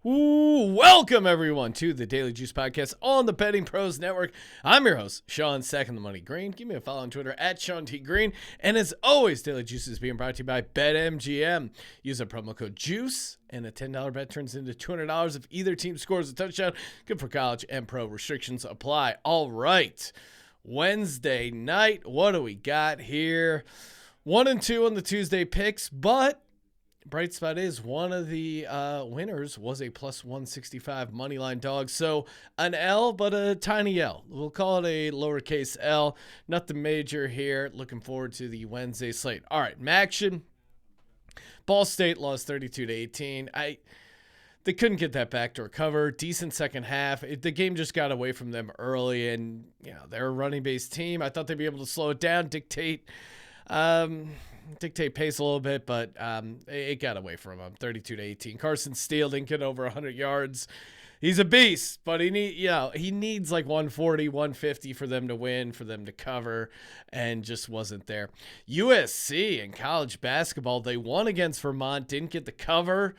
Ooh, welcome everyone to the Daily Juice Podcast on the Betting Pros Network. I'm your host, Sean Second the Money Green. Give me a follow on Twitter at Sean T Green. And as always, Daily Juice is being brought to you by BetMGM. Use a promo code JUICE and a $10 bet turns into $200 if either team scores a touchdown. Good for college and pro. Restrictions apply. All right, Wednesday night. What do we got here? 1 and 2 on the Tuesday picks, but bright spot is one of the winners was a plus 165 moneyline dog. So an L, but a tiny L. We'll call it a lowercase L. Nothing major here. Looking forward to the Wednesday slate. All right, MACtion. Ball State lost 32-18. They couldn't get that backdoor cover. Decent second half. The game just got away from them early, and they're a running-based team. I thought they'd be able to slow it down, dictate pace a little bit, but it got away from him. 32-18. Carson Steele didn't get over 100 yards. He's a beast, but he needs like 140, 150 for them to win, for them to cover, and just wasn't there. USC in college basketball, they won against Vermont, didn't get the cover.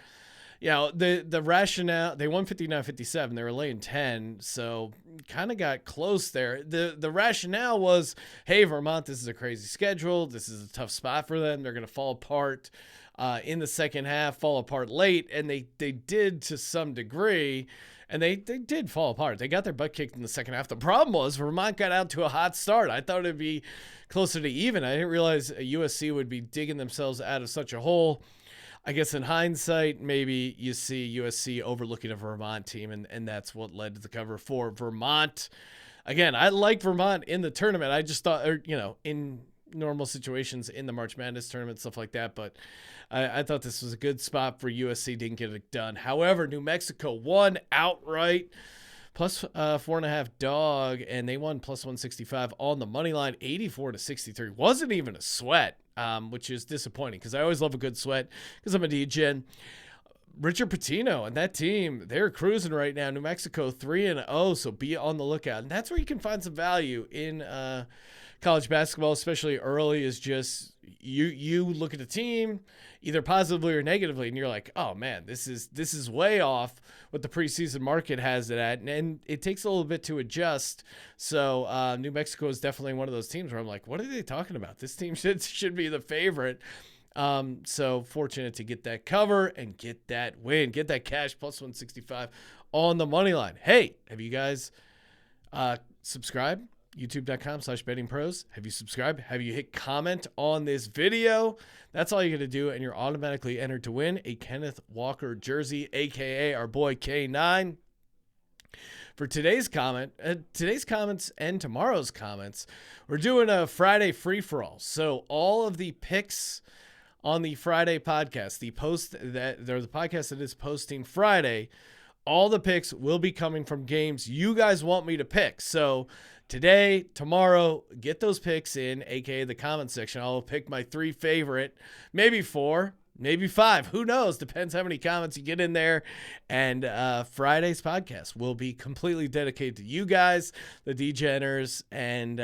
The rationale, they won 59-57. They were laying 10, so kind of got close there. The rationale was, hey, Vermont, this is a crazy schedule. This is a tough spot for them. They're going to fall apart in the second half, fall apart late, and they did to some degree, and they did fall apart. They got their butt kicked in the second half. The problem was Vermont got out to a hot start. I thought it'd be closer to even. I didn't realize USC would be digging themselves out of such a hole. I guess in hindsight, maybe you see USC overlooking a Vermont team, and that's what led to the cover for Vermont. Again, I like Vermont in the tournament. I just thought, in normal situations in the March Madness tournament, stuff like that. But I thought this was a good spot for USC. Didn't get it done. However, New Mexico won outright. Plus 4.5 dog, and they won plus 165 on the money line, 84-63. Wasn't even a sweat, which is disappointing because I always love a good sweat because I'm a DGen. Richard Pitino and that team, they're cruising right now. New Mexico 3-0, so be on the lookout. And that's where you can find some value in college basketball, especially early, is just you look at the team either positively or negatively, and you're like, oh man, this is way off what the preseason market has it at, and it takes a little bit to adjust. So New Mexico is definitely one of those teams where I'm like, what are they talking about? This team should be the favorite. So fortunate to get that cover and get that win, get that cash plus 165 on the money line. Hey, have you guys subscribed? YouTube.com/bettingpros. Have you subscribed? Have you hit comment on this video? That's all you got to do, and you're automatically entered to win a Kenneth Walker jersey, aka our boy K9. For today's comments and tomorrow's comments, we're doing a Friday free-for-all. So all of the picks on the Friday podcast, the podcast that is posting Friday, all the picks will be coming from games you guys want me to pick. So today, tomorrow, get those picks in, aka the comment section. I'll pick my 3 favorite, maybe 4, maybe 5. Who knows? Depends how many comments you get in there. And Friday's podcast will be completely dedicated to you guys, the DGeners, and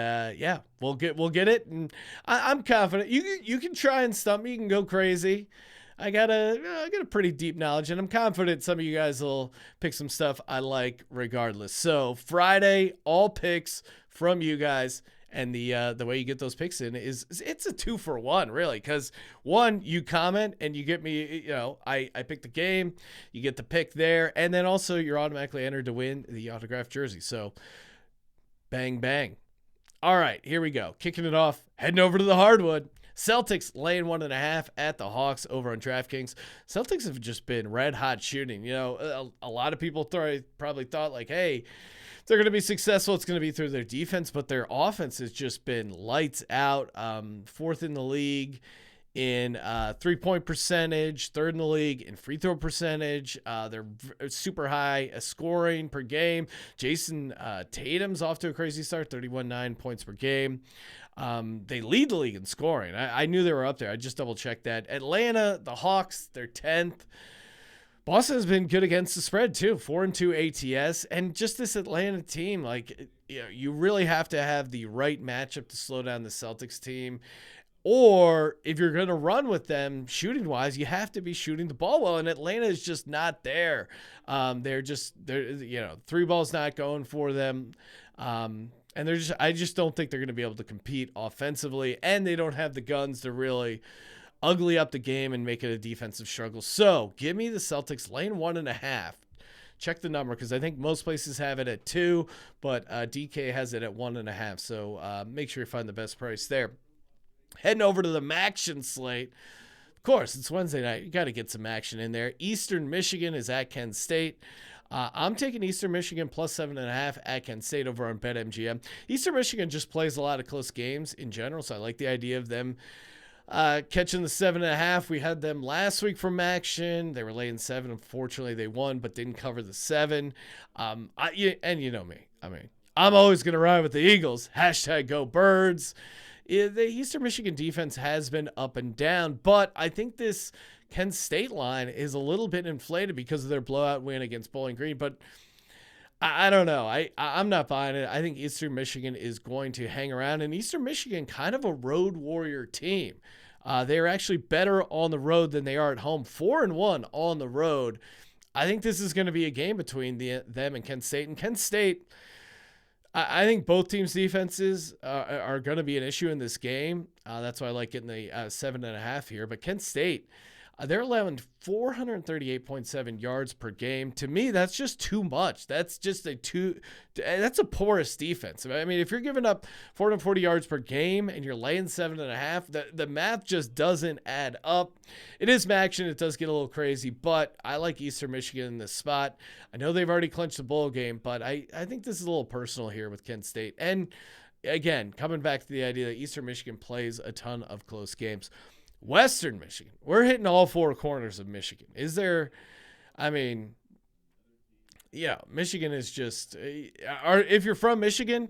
we'll get it. And I'm confident you can try and stump me. You can go crazy. I got a pretty deep knowledge, and I'm confident some of you guys will pick some stuff I like regardless. So Friday, all picks from you guys, and the way you get those picks in is it's a 2-for-1 really, because one, you comment and you get me, I pick the game, you get the pick there, and then also you're automatically entered to win the autographed jersey. So bang bang. All right, here we go. Kicking it off, heading over to the hardwood. Celtics laying 1.5 at the Hawks over on DraftKings. Celtics have just been red hot shooting. A lot of people probably thought like, hey, if they're going to be successful, it's going to be through their defense, but their offense has just been lights out. 4th in the league in 3-point percentage, 3rd in the league in free throw percentage. They're super high scoring per game. Jason Tatum's off to a crazy start, 31.9 points per game. They lead the league in scoring. I knew they were up there. I just double checked that. Atlanta, the Hawks, they're 10th. Boston has been good against the spread too, 4-2 ATS, and just this Atlanta team, like, you really have to have the right matchup to slow down the Celtics team. Or if you're going to run with them shooting wise, you have to be shooting the ball well. And Atlanta is just not there. They're three balls not going for them. And I just don't think they're going to be able to compete offensively, and they don't have the guns to really ugly up the game and make it a defensive struggle. So give me the Celtics laying 1.5. Check the number because I think most places have it at 2, but DK has it at 1.5. So make sure you find the best price there. Heading over to the MACtion slate. Of course, it's Wednesday night. You got to get some action in there. Eastern Michigan is at Kent State. I'm taking Eastern Michigan plus 7.5 at Kent State over on BetMGM. Eastern Michigan just plays a lot of close games in general, so I like the idea of them catching the 7.5. We had them last week from MACtion. They were laying 7. Unfortunately, they won, but didn't cover the 7. And you know me. I mean, I'm always going to ride with the Eagles. # go Birds. The Eastern Michigan defense has been up and down, but I think this Kent State line is a little bit inflated because of their blowout win against Bowling Green, but I don't know. I'm not buying it. I think Eastern Michigan is going to hang around, and Eastern Michigan kind of a road warrior team. They're actually better on the road than they are at home. 4-1 on the road. I think this is going to be a game between them and Kent State. And Kent State, I think both teams' defenses are going to be an issue in this game. That's why I like getting the 7.5 here. But Kent State, they're allowing 438.7 yards per game. To me, that's just too much. That's just that's a porous defense. I mean, if you're giving up 440 yards per game and you're laying 7.5, the math just doesn't add up. It is MACtion. It does get a little crazy, but I like Eastern Michigan in this spot. I know they've already clinched the bowl game, but I think this is a little personal here with Kent State. And again, coming back to the idea that Eastern Michigan plays a ton of close games. Western Michigan, we're hitting all 4 corners of Michigan. Michigan is just, if you're from Michigan,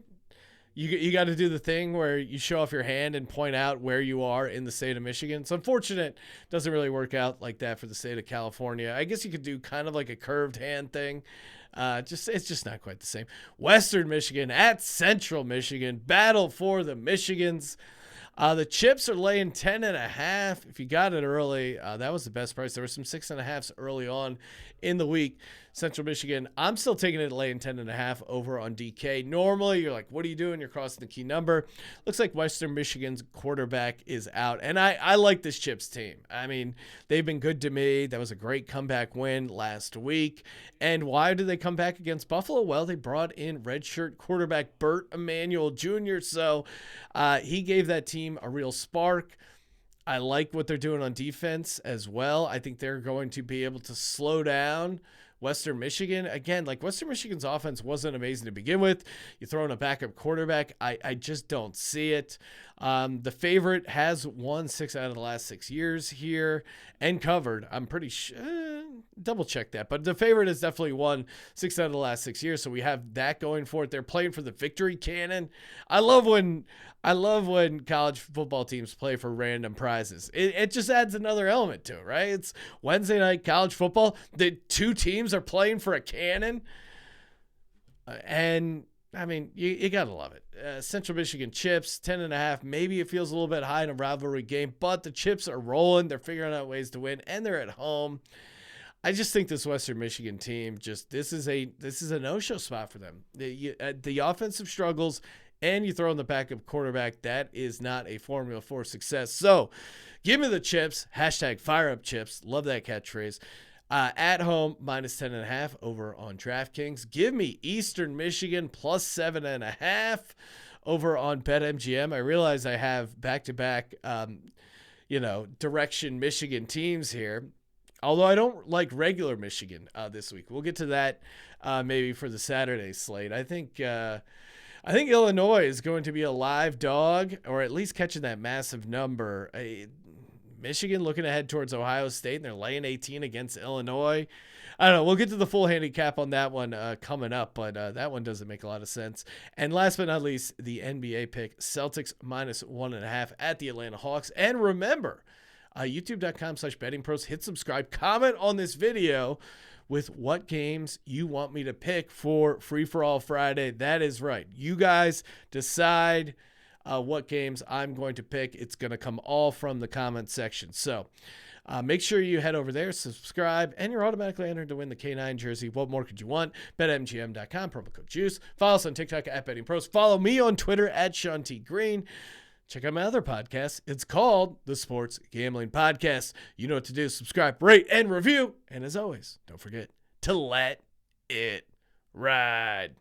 you got to do the thing where you show off your hand and point out where you are in the state of Michigan. It's unfortunate it doesn't really work out like that for the state of California. I guess you could do kind of like a curved hand thing. It's just not quite the same. Western Michigan at Central Michigan, battle for the Michigans. The chips are laying 10.5. If you got it early, that was the best price. There were some 6.5s early on in the week. Central Michigan, I'm still taking it laying 10.5 over on DK. Normally, you're like, what are you doing? You're crossing the key number. Looks like Western Michigan's quarterback is out. And I like this Chips team. I mean, they've been good to me. That was a great comeback win last week. And why did they come back against Buffalo? Well, they brought in redshirt quarterback Burt Emanuel Jr., so he gave that team a real spark. I like what they're doing on defense as well. I think they're going to be able to slow down Western Michigan. Again, like Western Michigan's offense wasn't amazing to begin with. You throw in a backup quarterback. I just don't see it. The favorite has won 6 out of the last 6 years here and covered. I'm pretty sure. Double check that. But the favorite has definitely won 6 out of the last 6 years. So we have that going for it. They're playing for the victory cannon. I love when college football teams play for random prizes. It just adds another element to it, right? It's Wednesday night college football. The 2 teams are playing for a cannon. And I mean, you got to love it. Central Michigan Chips, 10.5. Maybe it feels a little bit high in a rivalry game, but the Chips are rolling. They're figuring out ways to win, and they're at home. I just think this Western Michigan team, this is a no-show spot for them. The offensive struggles, and you throw in the backup quarterback, that is not a formula for success. So give me the Chips, # FireUpChips. Love that catchphrase. At home, minus 10.5 over on DraftKings. Give me Eastern Michigan plus 7.5 over on BetMGM. I realize I have back-to-back, direction Michigan teams here. Although I don't like regular Michigan this week. We'll get to that maybe for the Saturday slate. I think Illinois is going to be a live dog, or at least catching that massive number. Michigan looking ahead towards Ohio State, and they're laying 18 against Illinois. I don't know. We'll get to the full handicap on that one coming up, but that one doesn't make a lot of sense. And last but not least, the NBA pick, Celtics minus 1.5 at the Atlanta Hawks. And remember, youtube.com/bettingpros. Hit subscribe. Comment on this video with what games you want me to pick for Free for All Friday. That is right. You guys decide. what games I'm going to pick. It's going to come all from the comment section. So make sure you head over there, subscribe, and you're automatically entered to win the K9 jersey. What more could you want? BetMGM.com, promo code JUICE. Follow us on TikTok at BettingPros. Follow me on Twitter at Sean T. Green. Check out my other podcast. It's called the Sports Gambling Podcast. You know what to do. Subscribe, rate, and review. And as always, don't forget to let it ride.